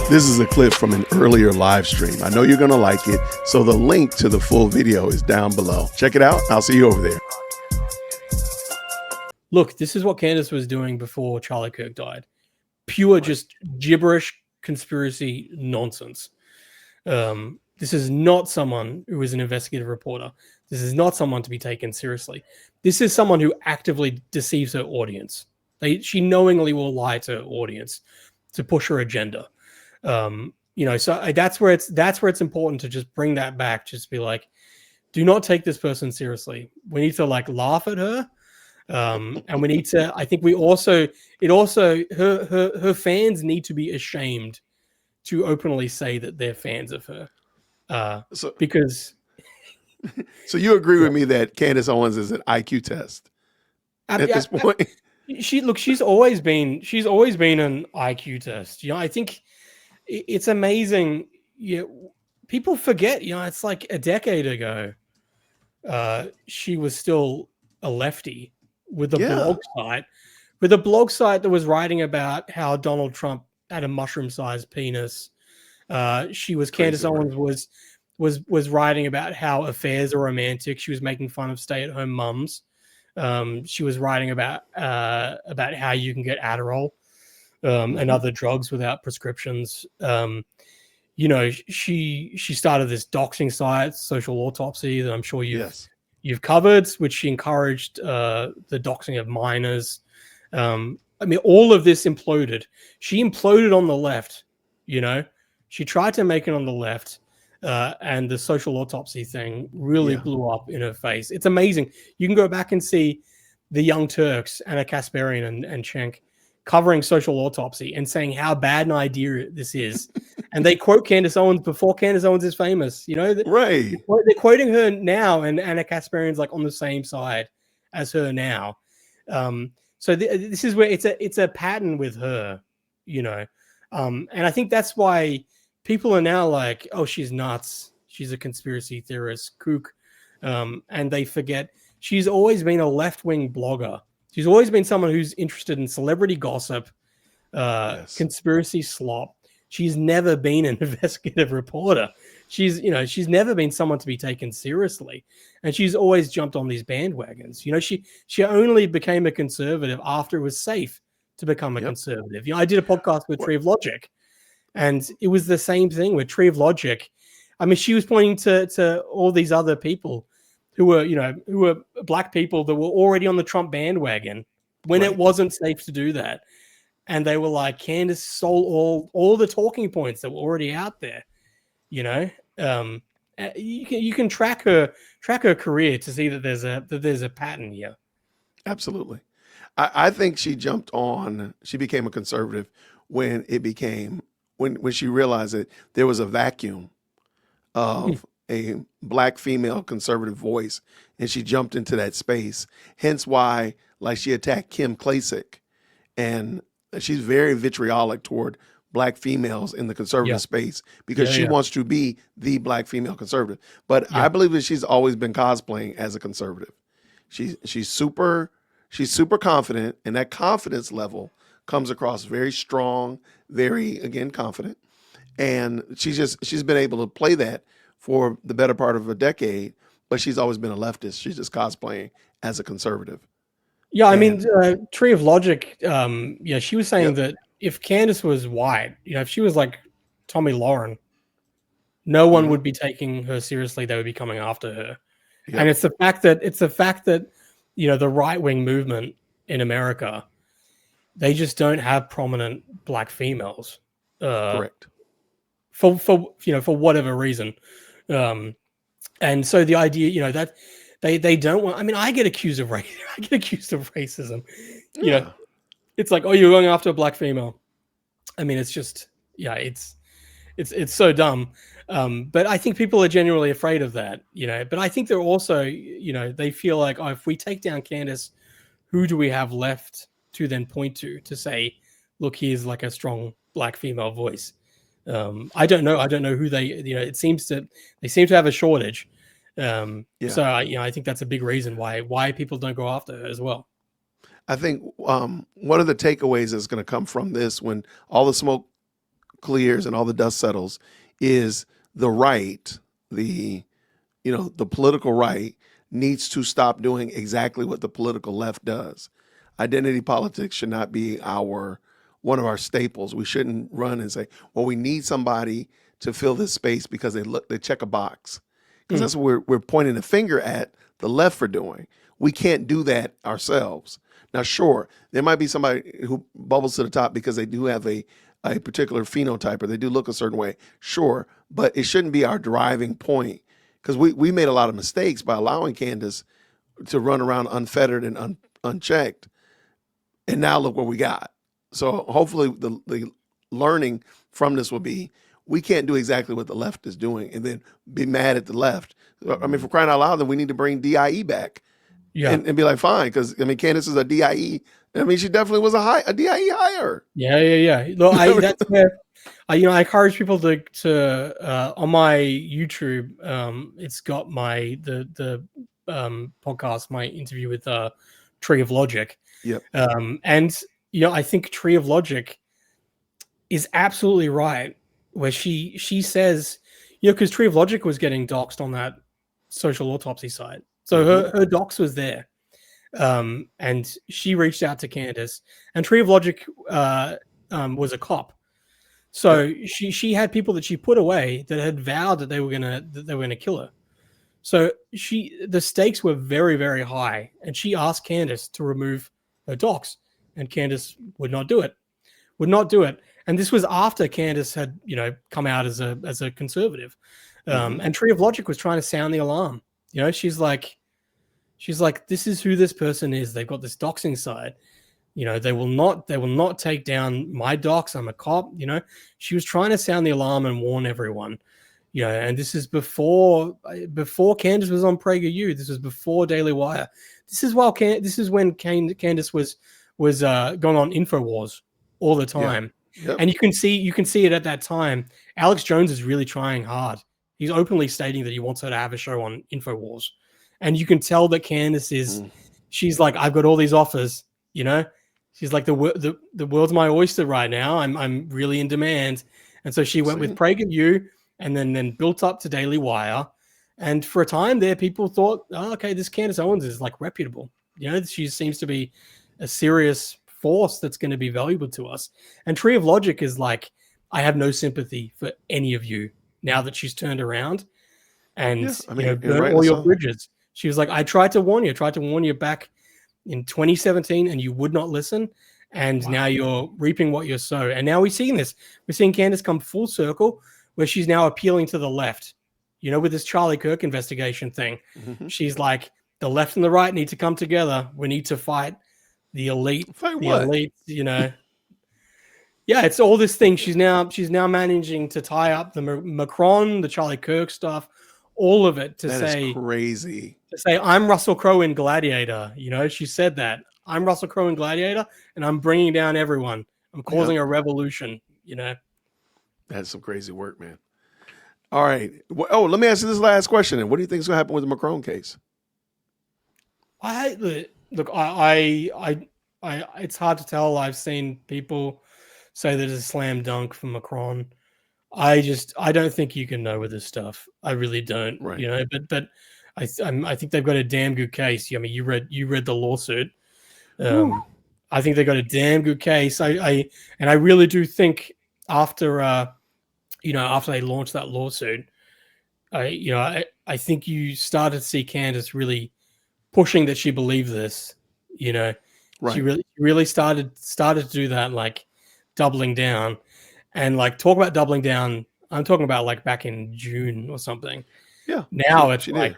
This is a clip from an earlier live stream. I know you're going to like it, so the link to the full video is down below. Check it out. I'll see you over there. Look, this is what Candace was doing before Charlie Kirk died. Pure just gibberish conspiracy nonsense. This is not someone who is an investigative reporter. This is not someone to be taken seriously. This is someone who actively deceives her audience. She knowingly will lie to her audience to push her agenda. So that's where it's important to just bring that back. Just be like, do not take this person seriously. We need to laugh at her. And we need to, I think her fans need to be ashamed to openly say that they're fans of her. So you agree with me that Candace Owens is an IQ test at this point? She's always been an IQ test. I think it's amazing. People forget, it's like a decade ago, she was still a lefty with a blog site that was writing about how Donald Trump had a mushroom-sized penis. Candace Owens was writing about how affairs are romantic. She was making fun of stay-at-home mums. She was writing about how you can get Adderall and other drugs without prescriptions. She started this doxing site, Social Autopsy, that I'm sure you've covered, which she encouraged the doxing of minors. All of this imploded. She imploded on the left. She tried to make it on the left. And the Social Autopsy thing really blew up in her face. It's amazing. You can go back and see the Young Turks, Anna Kasparian and Cenk, covering Social Autopsy and saying how bad an idea this is. And they quote Candace Owens before Candace Owens is famous. Right. They're quoting her now, and Anna Kasparian's on the same side as her now. So this is where it's a pattern with her, and I think that's why people are now like, oh, she's nuts. She's a conspiracy theorist, kook. And they forget she's always been a left-wing blogger. She's always been someone who's interested in celebrity gossip, conspiracy slop. She's never been an investigative reporter. She's never been someone to be taken seriously. And she's always jumped on these bandwagons. She only became a conservative after it was safe to become a conservative. I did a podcast with Tree of Logic. And it was the same thing with Tree of Logic. She was pointing to all these other people who were black people that were already on the Trump bandwagon when it wasn't safe to do that. And they were like, Candace stole all the talking points that were already out there. You can track her career to see that there's a pattern here. Absolutely. I think she became a conservative when she realized that there was a vacuum of a black female conservative voice, and she jumped into that space. Hence why, she attacked Kim Klacik, and she's very vitriolic toward black females in the conservative space because she wants to be the black female conservative. But I believe that she's always been cosplaying as a conservative. She's super confident, and that confidence level comes across very strong, very, again, confident. And she's been able to play that for the better part of a decade, but she's always been a leftist. She's just cosplaying as a conservative. Yeah, Tree of Logic, she was saying that if Candace was white, if she was like Tommy Lauren, no one would be taking her seriously. They would be coming after her. Yep. And it's the fact that the right-wing movement in America, they just don't have prominent black females. Correct. For whatever reason. And so the idea, that they don't want, I get accused of racism. It's like, oh, you're going after a black female. It's just, it's so dumb. But I think people are genuinely afraid of that, but I think they're also, they feel like, oh, if we take down Candace, who do we have left to then point to say, look, here's like a strong black female voice. I don't know who they seem to have a shortage. So I think that's a big reason why people don't go after her as well. I think one of the takeaways that's going to come from this, when all the smoke clears and all the dust settles is the right, the political right needs to stop doing exactly what the political left does. Identity politics should not be one of our staples. We shouldn't run and say, well, we need somebody to fill this space because they check a box. Because that's what we're pointing a finger at the left for doing. We can't do that ourselves. Now, sure, there might be somebody who bubbles to the top because they do have a particular phenotype or they do look a certain way. Sure, but it shouldn't be our driving point, because we made a lot of mistakes by allowing Candace to run around unfettered and unchecked. And now look what we got. So hopefully the learning from this will be, we can't do exactly what the left is doing and then be mad at the left. I mean, for crying out loud, then we need to bring DIE back. Yeah. And be like, fine, because, I mean, Candace is a DIE. I mean, she definitely was a DIE hire. Yeah. No, that's where, I encourage people to on my YouTube, it's got the podcast, my interview with Tree of Logic. Yep. And I think Tree of Logic is absolutely right, where she says, because Tree of Logic was getting doxxed on that social autopsy site. So her docs was there. And she reached out to Candace, and Tree of Logic was a cop. So she had people that she put away that had vowed that they were gonna kill her. So the stakes were very, very high, and she asked Candace to remove her docs, and Candace would not do it. And this was after Candace had come out as a conservative. And Tree of Logic was trying to sound the alarm. She's like, this is who this person is. They've got this doxing side. They will not take down my docs. I'm a cop. She was trying to sound the alarm and warn everyone. And this is before Candace was on PragerU. This was before Daily Wire. This is when Candace was going on InfoWars all the time. Yeah. Yep. And you can see it at that time. Alex Jones is really trying hard. He's openly stating that he wants her to have a show on InfoWars. And you can tell that Candace she's like, I've got all these offers, She's like, the world's my oyster right now. I'm really in demand. And so she went with PragerU and then built up to Daily Wire. And for a time there, people thought, oh, okay, this Candace Owens is like reputable. She seems to be a serious force that's going to be valuable to us. And Tree of Logic is like, I have no sympathy for any of you now that she's turned around and burn all your bridges. She was like, I tried to warn you back in 2017 and you would not listen. And now you're reaping what you sow. And now we're seeing this. We're seeing Candace come full circle where she's now appealing to the left, with this Charlie Kirk investigation thing. She's like, the left and the right need to come together. We need to fight the elite. Elite, Yeah, it's all this thing. She's now managing to tie up the Macron, the Charlie Kirk stuff, all of it that is crazy. To say, I'm Russell Crowe in Gladiator. She said that. I'm Russell Crowe in Gladiator, and I'm bringing down everyone. I'm causing a revolution, That's some crazy work, man. All right. Let me ask you this last question. And what do you think is going to happen with the Macron case? It's hard to tell. I've seen people say that it's a slam dunk for Macron. I don't think you can know with this stuff. I really don't. Right. But I think they've got a damn good case. I mean, you read the lawsuit. I think they got a damn good case. I really do think after they launched that lawsuit, I think you started to see Candace really pushing that she believed this. Right. She really started to do that, like doubling down, and like talk about doubling down. I'm talking about like back in June or something. Yeah. Now it's like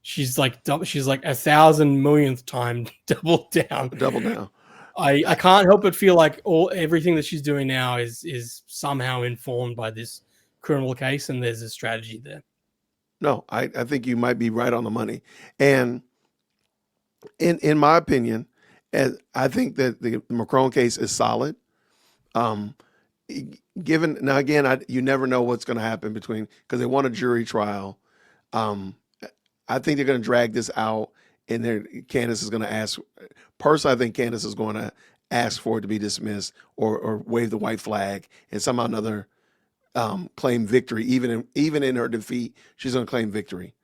she's like 1,000 millionth time double down. Double down. I can't help but feel like everything that she's doing now is somehow informed by this criminal case, and there's a strategy there. No, I think you might be right on the money. And in my opinion, I think that the Macron case is solid. Given now again, you never know what's going to happen because they want a jury trial. I think they're going to drag this out, and Candace is going to ask. Personally, I think Candace is going to ask for it to be dismissed or wave the white flag, and somehow or another claim victory. Even in her defeat, she's going to claim victory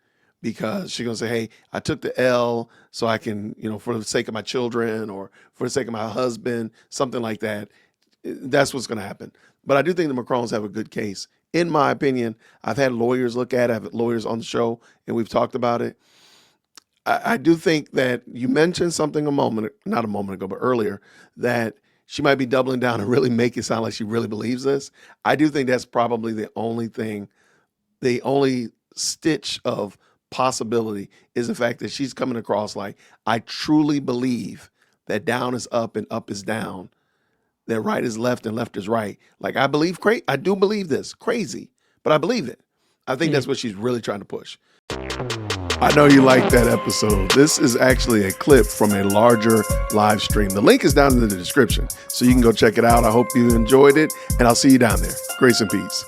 because she's going to say, hey, I took the L so I can, for the sake of my children or for the sake of my husband, something like that. That's what's going to happen. But I do think the Macrons have a good case. In my opinion, I've had lawyers look at it. I've had lawyers on the show, and we've talked about it. I do think that you mentioned something not a moment ago, but earlier, that she might be doubling down and really make it sound like she really believes this. I do think that's probably the only stitch of possibility is the fact that she's coming across like, I truly believe that down is up and up is down, that right is left and left is right. Like I do believe this, crazy, but I believe it. I think that's what she's really trying to push. I know you liked that episode. This is actually a clip from a larger live stream. The link is down in the description, so you can go check it out. I hope you enjoyed it, and I'll see you down there. Grace and peace.